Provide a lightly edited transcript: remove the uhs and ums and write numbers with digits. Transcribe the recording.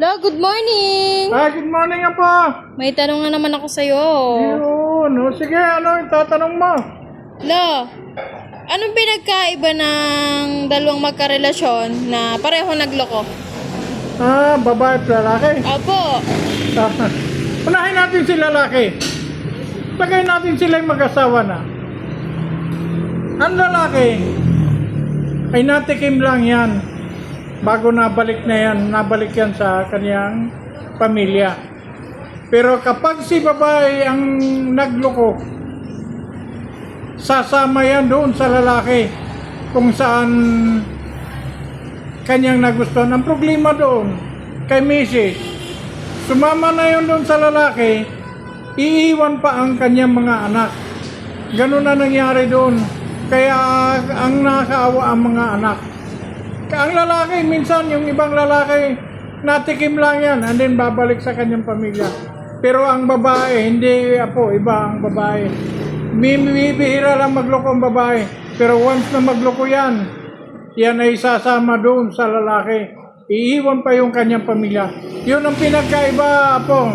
Lo, good morning! Good morning po. May tanong nga naman ako sa'yo. Yun, sige, ano yung tatanong mo? Lo, anong pinagkaiba ng dalawang magkarelasyon na pareho nagloko? Babae at lalaki. Opo. Unahin natin si lalaki. Lagay natin sila yung mag-asawa na. Ang lalaki ay natikim lang yan bago nabalik yan sa kanyang pamilya. Pero kapag si babae ang nagloko, sasama yan doon sa lalaki kung saan kanyang nagustuhan. Ang problema doon kay Mrs. Sumama na yun doon sa lalaki, iiwan pa ang kanyang mga anak. Ganun na nangyari doon. Kaya ang nakakaawa ang mga anak. Ang lalaki, minsan yung ibang lalaki, natikim lang yan, and then babalik sa kanyang pamilya. Pero ang babae, hindi po, iba ang babae. Bibihira lang magloko ang babae. Pero once na magloko yan ay sasama doon sa lalaki. Iiwan pa yung kanyang pamilya. Yun ang pinagkaiba po.